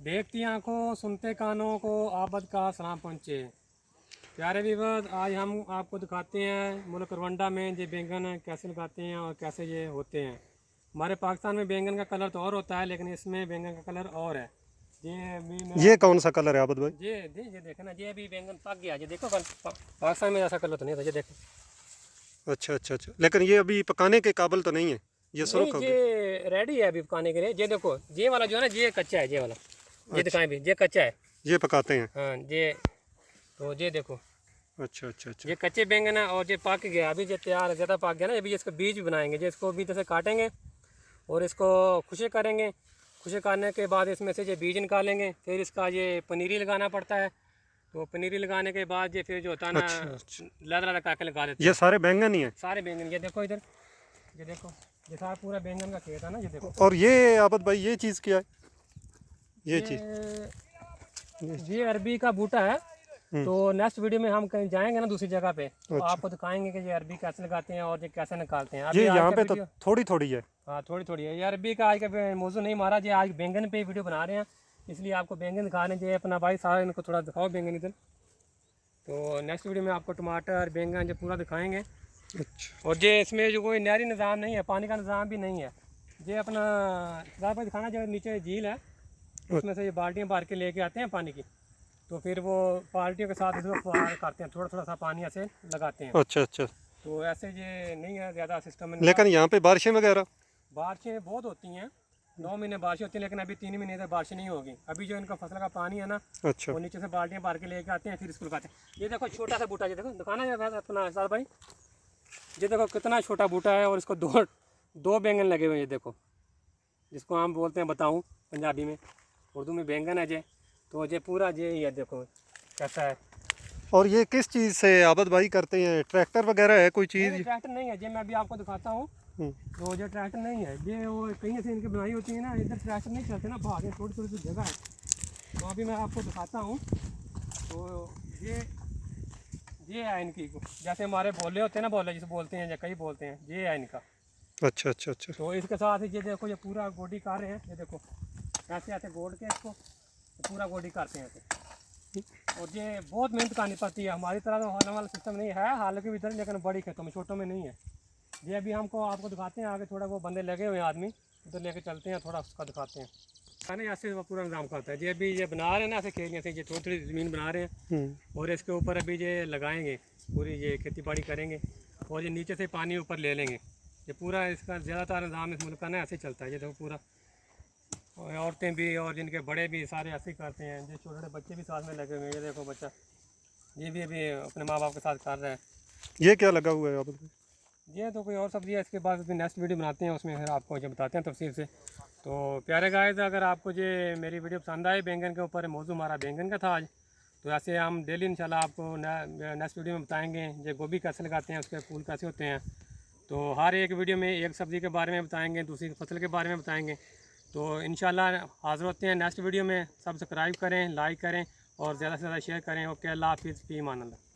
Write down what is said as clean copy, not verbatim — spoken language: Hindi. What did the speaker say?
देखती आंखों सुनते कानों को आबद का सलाम पहुँचे। प्यारे व्यूअर्स, आज हम आपको दिखाते हैं मुल्क रवांडा में ये बैंगन कैसे लगाते हैं और कैसे ये होते हैं। हमारे पाकिस्तान में बैंगन का कलर तो और होता है, लेकिन इसमें बैंगन का कलर और है। ये अभी ये कौन सा कलर है आबद भाई? ये देखो ना, ये अभी बैंगन पक गया। ये देखो पाकिस्तान में ऐसा कलर तो नहीं था। ये देखो। अच्छा अच्छा अच्छा, लेकिन ये अभी पकाने के काबिल तो नहीं है, ये नहीं, सुरख हो गया। ये रेडी है अभी पकाने के लिए। ये देखो, ये वाला जो है ना, ये कच्चा है। ये वाला ये दिखाएं भी, ये कच्चा है। ये पकाते हैं। हाँ, ये तो ये देखो, अच्छा अच्छा अच्छा। ये कच्चे बैंगन है और ये पक गया। अभी ये तैयार है, ज़्यादा पक गया ना। अभी इसको बीज भी बनाएंगे। ये इसको भी जैसे काटेंगे और इसको खुशे करेंगे। खुशे करने के बाद इसमें से ये बीज निकालेंगे। फिर इसका ये पनीरी लगाना पड़ता है। तो पनीरी लगाने के बाद ये फिर जो होता है ना, अच्छा। लदा लदा करके लगा देते हैं। ये सारे बैंगन ही हैं? सारे बैंगन। ये देखो इधर, ये देखो, ये सारा पूरा बैंगन का खेत है ना। ये देखो। और ये आबद भाई ये चीज़ क्या है? ये चीज़ ये अरबी का बूटा है। तो नेक्स्ट वीडियो में हम कहीं जाएंगे ना दूसरी जगह पे, तो अच्छा। आपको दिखाएंगे कि ये अरबी कैसे लगाते हैं और ये कैसे निकालते हैं। ये अभी यहाँ आज पे का तो वीडियो, थोड़ी थोड़ी है। हाँ थोड़ी थोड़ी है। ये अरबी का आज का मौजू नहीं मारा। जी आज बैंगन पे वीडियो बना रहे हैं, इसलिए आपको बैंगन दिखा रहे हैं। ये अपना भाई सारा इनको थोड़ा दिखाओ बैंगन इधर। तो नेक्स्ट वीडियो में आपको टमाटर बैंगन जो पूरा दिखाएंगे। अच्छा और ये इसमें जो कोई नहरी निज़ाम नहीं है, पानी का निज़ाम भी नहीं है। ये अपना ज़्यादा दिखाना, जो नीचे झील है उसमें से ये बाल्टियाँ भर के लेके आते हैं पानी की। तो फिर वो बाल्टियों के साथ इसमें फुहार करते हैं, थोड़ा थोड़ा सा पानी ऐसे लगाते हैं। अच्छा अच्छा। तो ऐसे ये नहीं है ज़्यादा सिस्टम। लेकिन यहाँ पे बारिशें वगैरह? बारिशें बहुत होती हैं, 9 महीने बारिशें होती हैं, लेकिन अभी 3 महीने तक बारिशें नहीं होगी। अभी जो इनका फसल का पानी है ना, अच्छा वो नीचे से बाल्टियाँ भर के लेके आते हैं, फिर इसको लगाते हैं। ये देखो छोटा सा बूटा, ये देखो दिखाना है अपना साल भाई। ये देखो कितना छोटा बूटा है और इसको दो बैंगन लगे हुए हैं। ये देखो, जिसको हम बोलते हैं बताऊँ पंजाबी में, उर्दू में बैंगन है। जे तो ये पूरा ये ही है, देखो कैसा है। और ये किस चीज़ से आबद भाई करते हैं? ट्रैक्टर वगैरह है कोई चीज़? ट्रैक्टर नहीं है। ये मैं अभी आपको दिखाता हूँ। तो ये ट्रैक्टर नहीं है, ये वो कहीं से इनकी बनाई होती है ना। इधर ट्रैक्टर नहीं चलते ना, भागे थोड़ी थोड़ी सी जगह है। तो अभी मैं आपको दिखाता हूँ। तो ये है इनकी, जैसे हमारे बोले होते हैं ना, बोले जिसे बोलते हैं या कई बोलते हैं, ये है इनका। अच्छा अच्छा अच्छा। तो इसके साथ ये देखो, ये पूरा गोडी कर रहे हैं। ये देखो ऐसे ऐसे गोड के इसको पूरा गोडी करते हैं ऐसे। और ये बहुत मेहनत करनी पड़ती है। हमारी तरह तो होने वाला सिस्टम नहीं है, हालांकि भी इधर, लेकिन बड़ी खेतों में, छोटों में नहीं है। ये अभी आपको दिखाते हैं आगे। थोड़ा वो बंदे लगे हुए हैं, आदमी उधर लेके चलते हैं, थोड़ा उसका दिखाते हैं। नहीं, ऐसे वो पूरा निज़ाम करता है। ये अभी ये बना रहे हैं ना ऐसे खेत, ऐसे ये थोड़ी थोड़ी ज़मीन बना रहे हैं और इसके ऊपर अभी ये लगाएंगे, पूरी ये खेती बाड़ी करेंगे और ये नीचे से पानी ऊपर ले लेंगे। ये पूरा इसका ज़्यादातर निज़ाम इस मुल्क का ना ऐसे ही चलता है। ये देखो पूरा, और औरतें भी और जिनके बड़े भी सारे ऐसे ही करते हैं। ये छोटे छोटे बच्चे भी साथ में लगे हुए हैं। ये देखो बच्चा, ये भी अभी अपने माँ बाप के साथ कर रहा है। ये क्या लगा हुआ है आबद भाई? ये तो कोई और सब्ज़ी है। इसके बाद फिर नेक्स्ट वीडियो बनाते हैं, उसमें फिर आपको जो बताते हैं तफसील से। तो प्यारे गाइस, अगर आपको ये मेरी वीडियो पसंद आए, बैंगन के ऊपर मौजू हमारा बैंगन का था आज, तो ऐसे हम डेली इंशाल्लाह आपको नेक्स्ट वीडियो में बताएंगे। ये गोभी कैसे लगाते हैं, उसके फूल कैसे होते हैं। तो हर एक वीडियो में एक सब्ज़ी के बारे में बताएंगे, दूसरी फसल के बारे में बताएंगे। तो इंशाल्लाह हाज़िर होते हैं नेक्स्ट वीडियो में। सब्सक्राइब करें, लाइक करें और ज़्यादा से ज़्यादा शेयर करें। ओके, अल्लाह हाफिज़, फ़ी अमान अल्लाह।